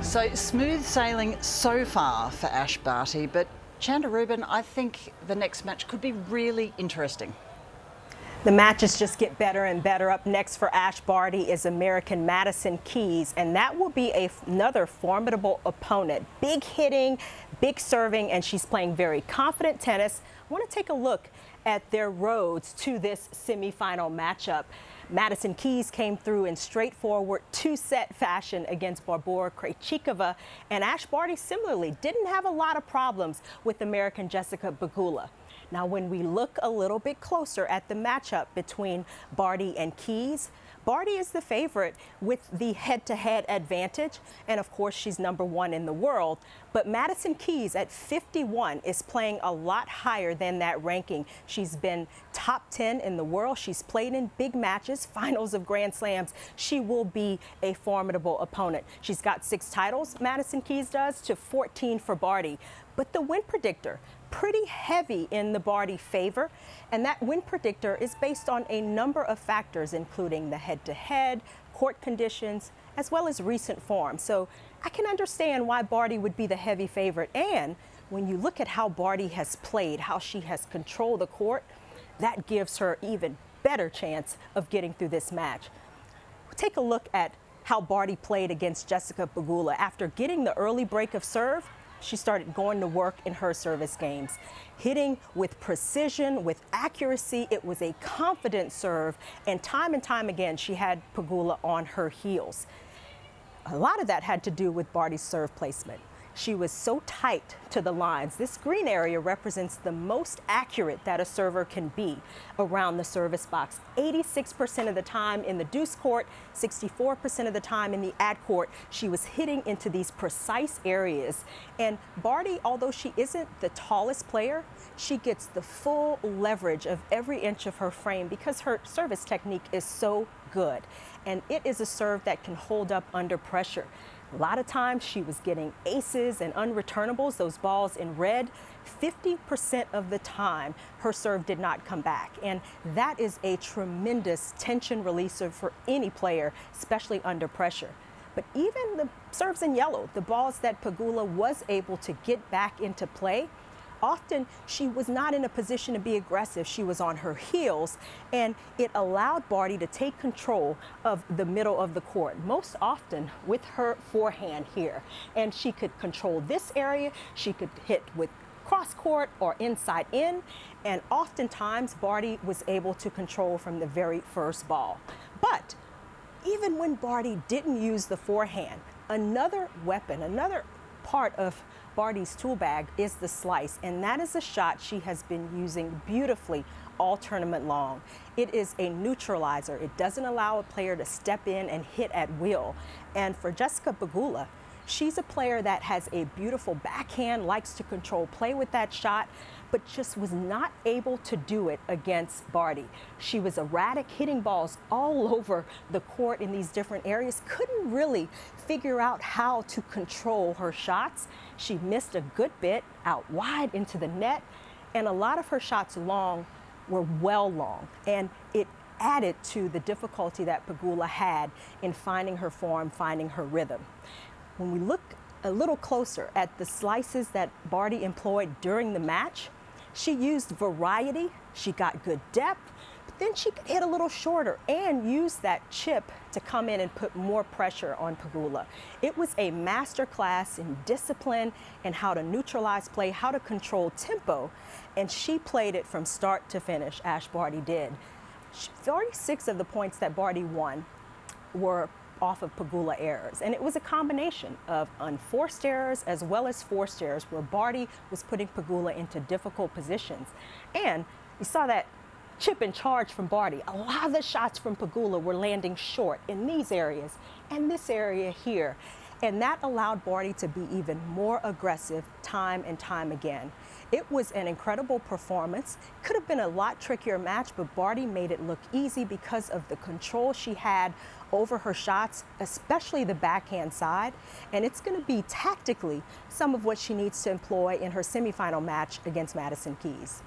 So smooth sailing so far for Ash Barty, but Chanda Rubin, I think the next match could be really interesting. The matches just get better and better. Up next for Ash Barty is American Madison Keys, and that will be another formidable opponent. Big hitting, big serving, and she's playing very confident tennis. I want to take a look at their roads to this semifinal matchup. Madison Keys came through in straightforward two-set fashion against Barbora Krejcikova, and Ash Barty similarly didn't have a lot of problems with American Jessica Pegula. Now, when we look a little bit closer at the matchup between Barty and Keys, Barty is the favorite with the head-to-head advantage, and of course she's #1 in the world. But Madison Keys at 51 is playing a lot higher than that ranking. She's been top 10 in the world. She's played in big matches, finals of Grand Slams. She will be a formidable opponent. She's got 6 titles, Madison Keys does, to 14 for Barty. But the win predictor, pretty heavy in the Barty favor, and that win predictor is based on a number of factors, including the head-to-head, court conditions, as well as recent form. So I can understand why Barty would be the heavy favorite. And when you look at how Barty has played, how she has controlled the court, that gives her even better chance of getting through this match. Take a look at how Barty played against Jessica Pegula. After getting the early break of serve, she started going to work in her service games, hitting with precision, with accuracy. It was a confident serve, and time again, she had Pegula on her heels. A lot of that had to do with Barty's serve placement. She was so tight to the lines. This green area represents the most accurate that a server can be around the service box. 86% of the time in the deuce court, 64% of the time in the ad court, she was hitting into these precise areas. And Barty, although she isn't the tallest player, she gets the full leverage of every inch of her frame because her service technique is so good. And it is a serve that can hold up under pressure. A lot of times she was getting aces and unreturnables, those balls in red. 50% of the time her serve did not come back. And that is a tremendous tension releaser for any player, especially under pressure. But even the serves in yellow, the balls that Pegula was able to get back into play, often she was not in a position to be aggressive. She was on her heels, and it allowed Barty to take control of the middle of the court, most often with her forehand here. And she could control this area. She could hit with cross court or inside in, and oftentimes Barty was able to control from the very first ball. But even when Barty didn't use the forehand, another weapon, another part of Barty's tool bag is the slice, and that is a shot she has been using beautifully all tournament long. It is a neutralizer. It doesn't allow a player to step in and hit at will. And for Jessica Pegula, she's a player that has a beautiful backhand, likes to control play with that shot, but just was not able to do it against Barty. She was erratic, hitting balls all over the court in these different areas, couldn't really figure out how to control her shots. She missed a good bit out wide into the net, and a lot of her shots long were well long, and it added to the difficulty that Pegula had in finding her form, finding her rhythm. When we look a little closer at the slices that Barty employed during the match, she used variety, she got good depth, but then she could hit a little shorter and use that chip to come in and put more pressure on Pegula. It was a master class in discipline and how to neutralize play, how to control tempo, and she played it from start to finish, Ash Barty did. 46 of the points that Barty won were off of Pegula errors, and it was a combination of unforced errors as well as forced errors where Barty was putting Pegula into difficult positions. And you saw that chip and charge from Barty. A lot of the shots from Pegula were landing short in these areas and this area here, and that allowed Barty to be even more aggressive time and time again. It was an incredible performance. Could have been a lot trickier match, but Barty made it look easy because of the control she had over her shots, especially the backhand side. And it's going to be tactically some of what she needs to employ in her semifinal match against Madison Keys.